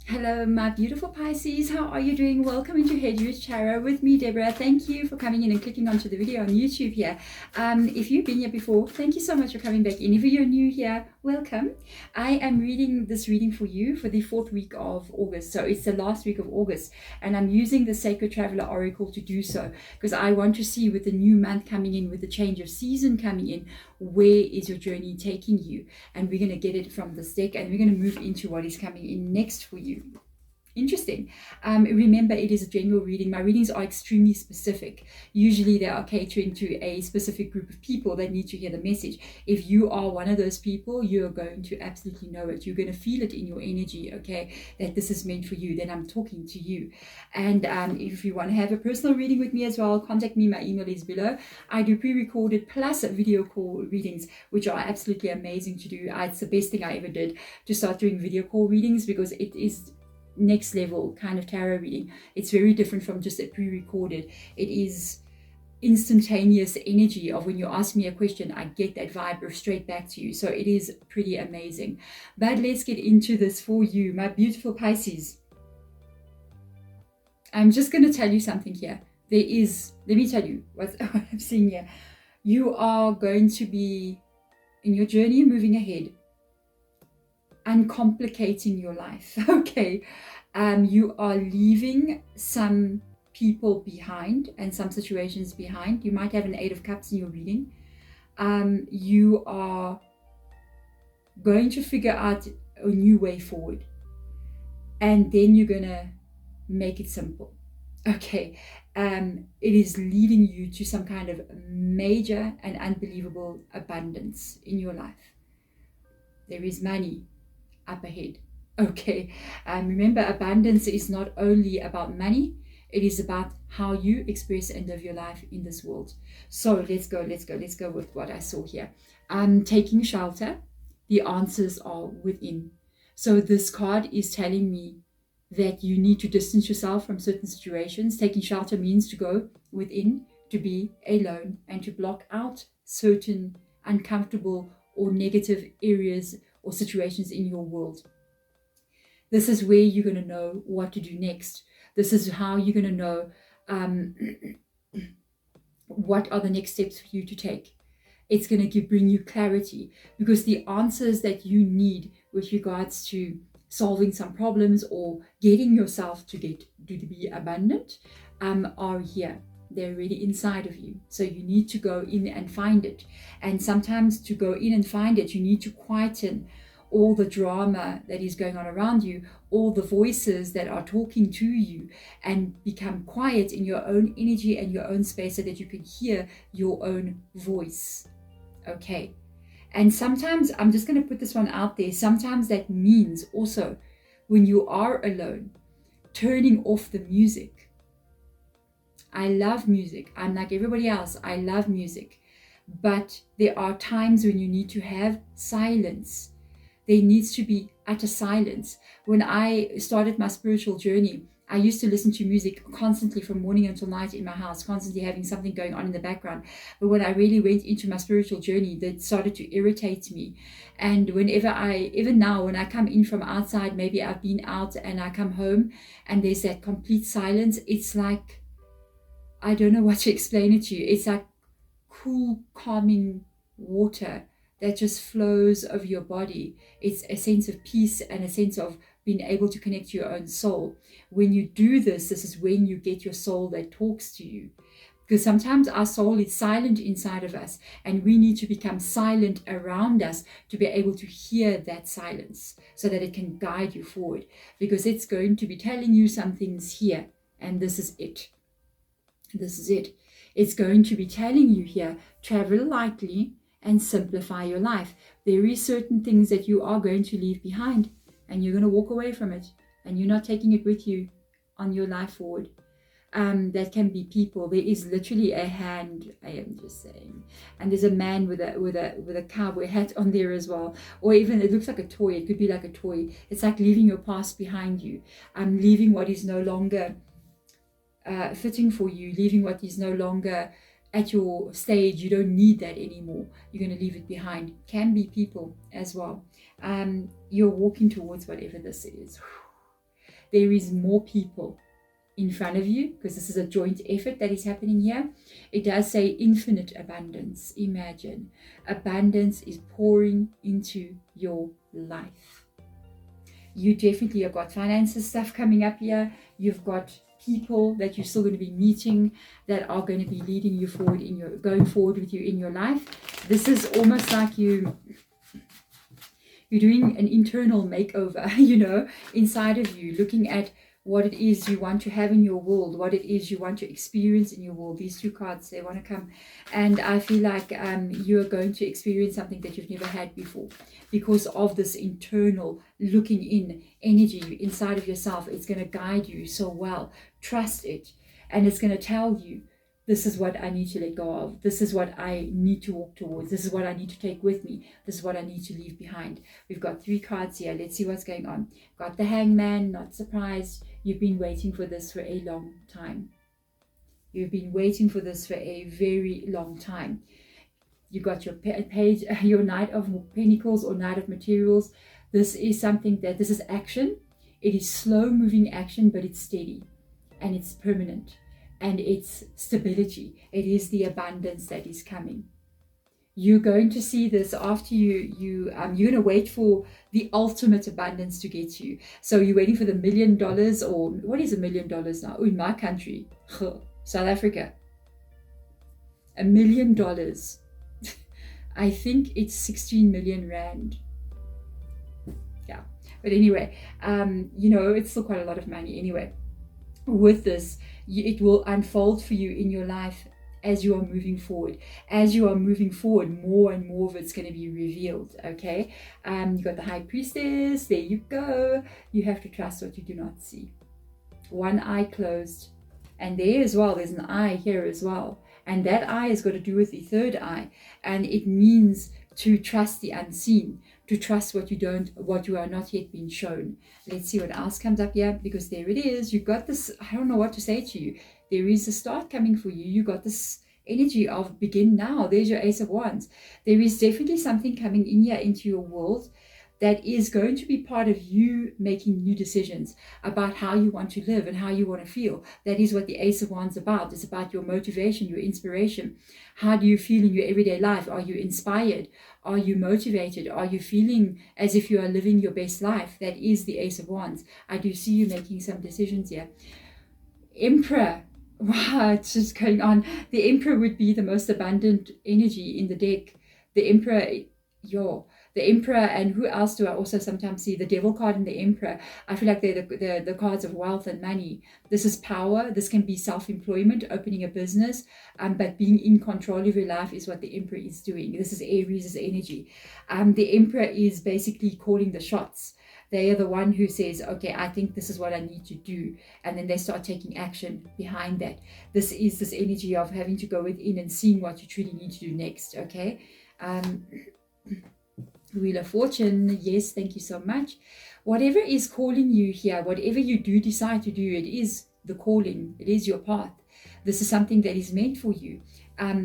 Hello, my beautiful Pisces. How are you doing? Welcome into Head Use Tarot with me, Deborah. Thank you for coming in and clicking onto the video on YouTube here. If you've been here before, thank you so much for coming back in. If you're new here, welcome. I am reading this reading for you for the 4th week of August. So it's the last week of August. And I'm using the Sacred Traveler Oracle to do so because I want to see, with the new month coming in, with the change of season coming in, where is your journey taking you? And we're going to get it from this deck, and we're going to move into what is coming in next for you. Interesting. Remember, it is a general reading. My readings are extremely specific. Usually they are catering to a specific group of people that need to hear the message. If you are one of those people, you're going to absolutely know it. You're going to feel it in your energy, okay, that this is meant for you. Then I'm talking to you. And if you want to have a personal reading with me as well, contact me. My email is below. I do pre-recorded plus video call readings, which are absolutely amazing to do. It's the best thing I ever did, to start doing video call readings, because it is next level kind of tarot reading. It's very different from just a pre-recorded. It is instantaneous energy of when you ask me a question, I get that vibe straight back to you. So it is pretty amazing. But let's get into this for you, my beautiful Pisces. I'm just going to tell you something here. Let me tell you what I'm seeing here. You are going to be, in your journey, moving ahead, uncomplicating your life. Okay. You are leaving some people behind and some situations behind. You might have an 8 of Cups in your reading. You are going to figure out a new way forward, and then you're going to make it simple. Okay. It is leading you to some kind of major and unbelievable abundance in your life. There is money up ahead. Okay. Remember, abundance is not only about money, it is about how you express and live your life in this world. So let's go with what I saw here. Taking shelter. The answers are within. So this card is telling me that you need to distance yourself from certain situations. Taking shelter means to go within, to be alone, and to block out certain uncomfortable or negative areas or situations in your world. This is where you're going to know what to do next. This is how you're going to know what are the next steps for you to take. It's going to bring you clarity, because the answers that you need with regards to solving some problems or getting yourself to be abundant are here. They're really inside of you. So you need to go in and find it. And sometimes to go in and find it, you need to quieten all the drama that is going on around you, all the voices that are talking to you, and become quiet in your own energy and your own space so that you can hear your own voice. Okay. And sometimes, I'm just going to put this one out there, sometimes that means also, when you are alone, turning off the music. I love music. I'm like everybody else. I love music. But there are times when you need to have silence. There needs to be utter silence. When I started my spiritual journey, I used to listen to music constantly from morning until night in my house, constantly having something going on in the background. But when I really went into my spiritual journey, that started to irritate me. And even now, when I come in from outside, maybe I've been out and I come home and there's that complete silence, it's like, I don't know what to explain it to you. It's like cool, calming water that just flows over your body. It's a sense of peace and a sense of being able to connect to your own soul. When you do this, this is when you get your soul that talks to you. Because sometimes our soul is silent inside of us, and we need to become silent around us to be able to hear that silence so that it can guide you forward. Because it's going to be telling you some things here, and this is it. This is it. It's going to be telling you here, travel lightly and simplify your life. There is certain things that you are going to leave behind, and you're going to walk away from it, and you're not taking it with you on your life forward. That can be people. There is literally a hand, I am just saying, and there's a man with a cowboy hat on there as well, or even it looks like a toy. It could be like a toy. It's like leaving your past behind you, leaving what is no longer fitting for you, leaving what is no longer at your stage. You don't need that anymore. You're going to leave it behind. Can be people as well. You're walking towards whatever this is. There is more people in front of you, because this is a joint effort that is happening here. It does say infinite abundance. Imagine abundance is pouring into your life. You definitely have got finances stuff coming up here. You've got people that you're still going to be meeting that are going to be leading you forward going forward with you in your life. This is almost like you're doing an internal makeover, inside of you, looking at what it is you want to have in your world, what it is you want to experience in your world. These two cards, they want to come. And I feel like you are going to experience something that you've never had before because of this internal looking in energy inside of yourself. It's going to guide you so well. Trust it. And it's going to tell you, this is what I need to let go of. This is what I need to walk towards. This is what I need to take with me. This is what I need to leave behind. We've got 3 cards here. Let's see what's going on. Got the Hangman, not surprised. You've been waiting for this for a long time. You've been waiting for this for a very long time. You got your page, your Knight of Pentacles or Knight of Materials. This is something this is action. It is slow moving action, but it's steady and it's permanent. And it's stability. It is the abundance that is coming. You're going to see this after you're going to wait for the ultimate abundance to get to you. So you're waiting for the $1 million, or what is $1 million now? Oh, in my country, South Africa, $1 million. I think it's 16 million rand. Yeah, but anyway, it's still quite a lot of money anyway. With this, it will unfold for you in your life as you are moving forward. As you are moving forward, more and more of it's going to be revealed. Okay, you got the High Priestess. There you go. You have to trust what you do not see. One eye closed, and there as well, there's an eye here as well, and that eye has got to do with the third eye, and it means to trust the unseen, to trust what you are not yet being shown. Let's see what else comes up here, because there it is. You've got this, I don't know what to say to you. There is a start coming for you. You got this energy of begin now. There's your Ace of Wands. There is definitely something coming in here into your world that is going to be part of you making new decisions about how you want to live and how you want to feel. That is what the Ace of Wands is about. It's about your motivation, your inspiration. How do you feel in your everyday life? Are you inspired? Are you motivated? Are you feeling as if you are living your best life? That is the Ace of Wands. I do see you making some decisions here. Emperor. Wow, it's just going on. The Emperor would be the most abundant energy in the deck. The Emperor, the Emperor, and who else do I also sometimes see? The Devil card and the Emperor. I feel like they're the cards of wealth and money. This is power. This can be self-employment, opening a business, but being in control of your life is what the Emperor is doing. This is Aries' energy. The Emperor is basically calling the shots. They are the one who says, okay, I think this is what I need to do. And then they start taking action behind that. This is this energy of having to go within and seeing what you truly need to do next, okay? Wheel of Fortune, yes, thank you so much. Whatever is calling you here, whatever you do decide to do, it is the calling. It is your path. This is something that is meant for you.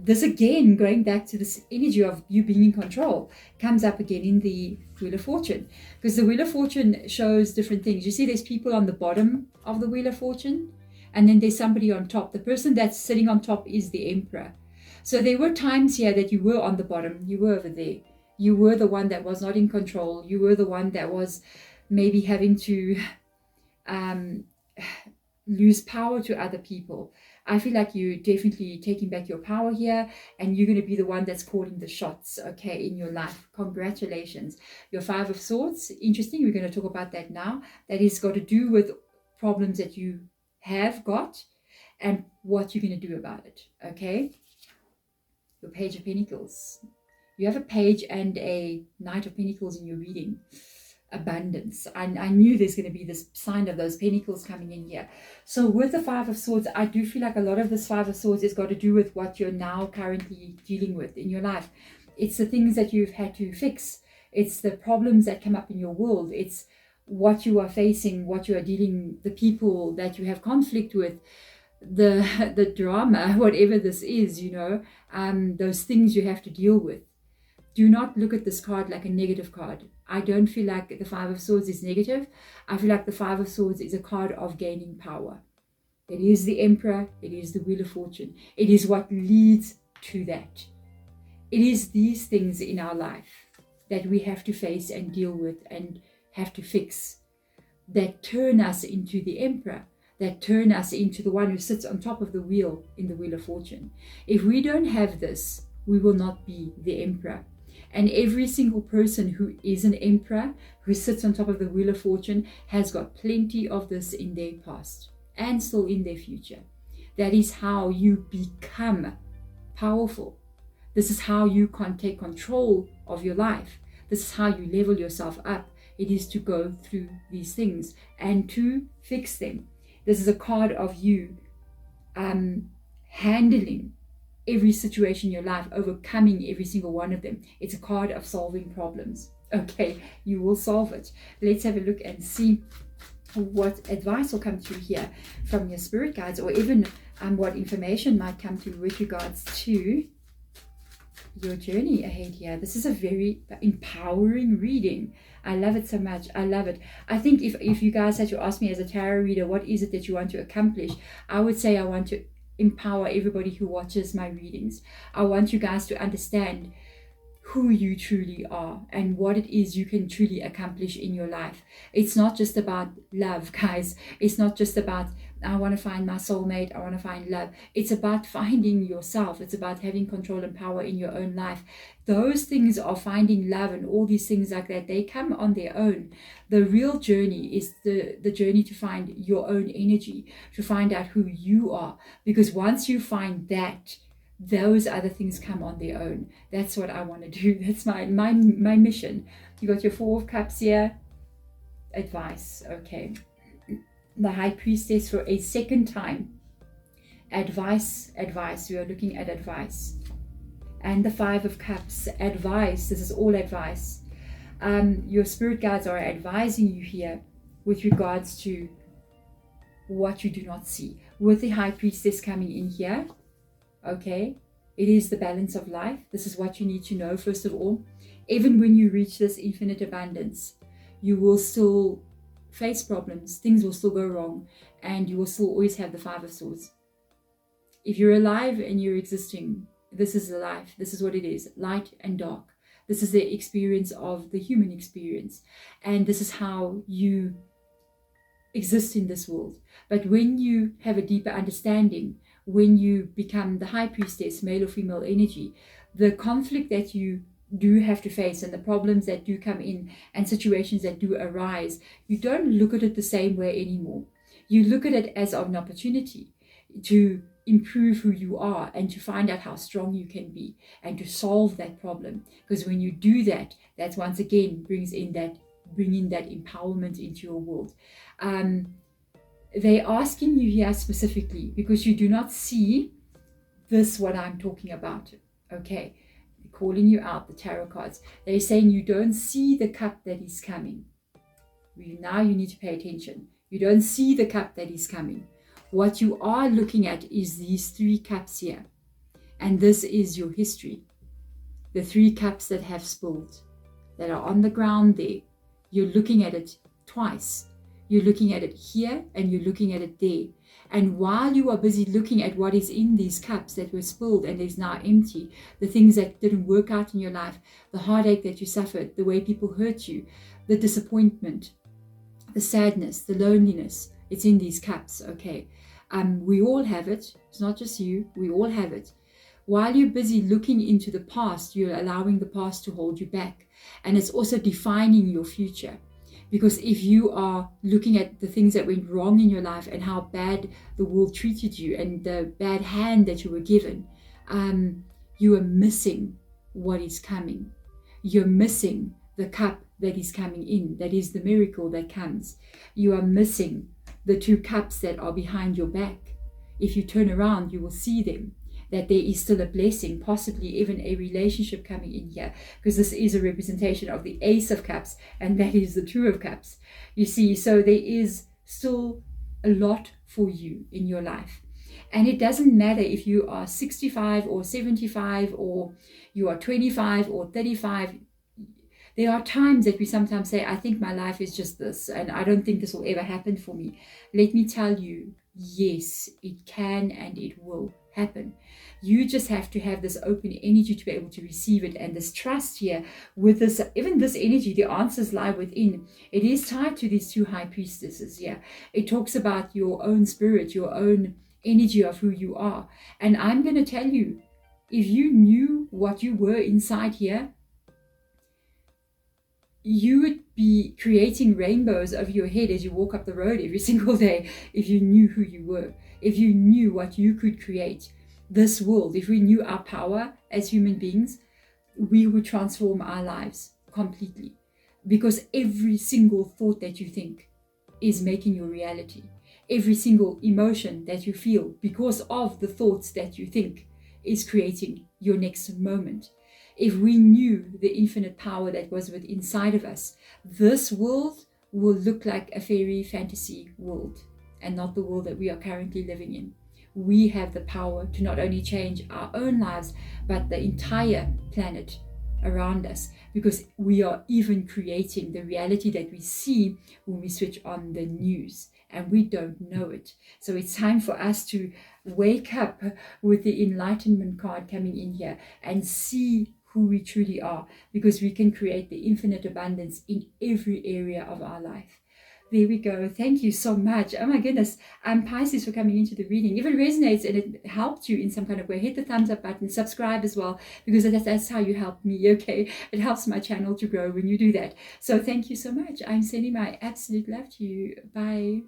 This again, going back to this energy of you being in control, comes up again in the Wheel of Fortune, because the Wheel of Fortune shows different things. You see there's people on the bottom of the Wheel of Fortune, and then there's somebody on top. The person that's sitting on top is the Emperor. So there were times here that you were on the bottom, you were over there. You were the one that was not in control. You were the one that was maybe having to lose power to other people. I feel like you're definitely taking back your power here, and you're going to be the one that's calling the shots, okay, in your life. Congratulations. Your Five of Swords, interesting. We're going to talk about that now. That is got to do with problems that you have got and what you're going to do about it, okay? Your Page of Pentacles. You have a Page and a Knight of Pentacles in your reading. Abundance. I knew there's going to be this sign of those pentacles coming in here. So with the Five of Swords, I do feel like a lot of this Five of Swords has got to do with what you're now currently dealing with in your life. It's the things that you've had to fix. It's the problems that come up in your world. It's what you are facing, what you are dealing, the people that you have conflict with, the drama, whatever this is, those things you have to deal with. Do not look at this card like a negative card. I don't feel like the Five of Swords is negative. I feel like the Five of Swords is a card of gaining power. It is the Emperor. It is the Wheel of Fortune. It is what leads to that. It is these things in our life that we have to face and deal with and have to fix, that turn us into the Emperor, that turn us into the one who sits on top of the wheel in the Wheel of Fortune. If we don't have this, we will not be the Emperor. And every single person who is an Emperor, who sits on top of the Wheel of Fortune, has got plenty of this in their past and still in their future. That is how you become powerful. This is how you can take control of your life. This is how you level yourself up. It is to go through these things and to fix them. This is a card of you handling every situation in your life, overcoming every single one of them. It's a card of solving problems. Okay, you will solve it. Let's have a look and see what advice will come through here from your spirit guides, or even what information might come through with regards to your journey ahead here. This is a very empowering reading. I love it so much. I love it. I think if you guys had to ask me as a tarot reader, what is it that you want to accomplish? I would say I want to empower everybody who watches my readings. I want you guys to understand who you truly are and what it is you can truly accomplish in your life. It's not just about love, guys. It's not just about, I want to find my soulmate, I want to find love. It's about finding yourself. It's about having control and power in your own life. Those things are finding love and all these things like that. They come on their own. The real journey is the journey to find your own energy, to find out who you are. Because once you find that, those other things come on their own. That's what I want to do. That's my mission. You got your Four of Cups here. Advice. Okay. The High Priestess for a second time. Advice. We are looking at advice. And the Five of Cups. Advice. This is all advice. Your spirit guides are advising you here with regards to what you do not see. With the High Priestess coming in here, okay, it is the balance of life. This is what you need to know. First of all, even when you reach this infinite abundance, you will still face problems. Things will still go wrong, and you will still always have the Five of Swords. If you're alive and you're existing, this is the life. This is what it is, light and dark. This is the experience of the human experience, and this is how you exist in this world. But when you have a deeper understanding, when you become the High Priestess, male or female energy, the conflict that you do have to face and the problems that do come in and situations that do arise, you don't look at it the same way anymore. You look at it as an opportunity to improve who you are and to find out how strong you can be and to solve that problem. Because when you do that, that's once again bringing that empowerment into your world. They're asking you here specifically because you do not see this, what I'm talking about. Okay, they're calling you out, the tarot cards. They're saying you don't see the cup that is coming. Now you need to pay attention. You don't see the cup that is coming. What you are looking at is these three cups here. And this is your history. The three cups that have spilled, that are on the ground there. You're looking at it twice. You're looking at it here and you're looking at it there. And while you are busy looking at what is in these cups that were spilled and is now empty, the things that didn't work out in your life, the heartache that you suffered, the way people hurt you, the disappointment, the sadness, the loneliness, it's in these cups, okay? We all have it. It's not just you. We all have it. While you're busy looking into the past, you're allowing the past to hold you back. And it's also defining your future. Because if you are looking at the things that went wrong in your life and how bad the world treated you and the bad hand that you were given, you are missing what is coming. You're missing the cup that is coming in. That is the miracle that comes. You are missing the two cups that are behind your back. If you turn around, you will see them. That there is still a blessing, possibly even a relationship coming in here, because this is a representation of the Ace of Cups, and that is the Two of Cups. You see, so there is still a lot for you in your life. And it doesn't matter if you are 65 or 75 or you are 25 or 35. There are times that we sometimes say, I think my life is just this, and I don't think this will ever happen for me. Let me tell you, yes, it can and it will happen. You just have to have this open energy to be able to receive it, and this trust here with this, even this energy, the answers lie within. It is tied to these two high priestesses here. It talks about your own spirit, your own energy of who you are. And I'm going to tell you, if you knew what you were inside here, you would be creating rainbows over your head as you walk up the road every single day if you knew who you were, if you knew what you could create. This world, if we knew our power as human beings, we would transform our lives completely, because every single thought that you think is making your reality. Every single emotion that you feel because of the thoughts that you think is creating your next moment. If we knew the infinite power that was within inside of us, this world will look like a fairy fantasy world and not the world that we are currently living in. We have the power to not only change our own lives, but the entire planet around us, because we are even creating the reality that we see when we switch on the news, and we don't know it. So it's time for us to wake up with the enlightenment card coming in here and see who we truly are, because we can create the infinite abundance in every area of our life. There we go. Thank you so much. Oh my goodness. Pisces, for coming into the reading. If it resonates and it helped you in some kind of way, hit the thumbs up button, subscribe as well, because that's how you help me, okay? It helps my channel to grow when you do that. So thank you so much. I'm sending my absolute love to you. Bye.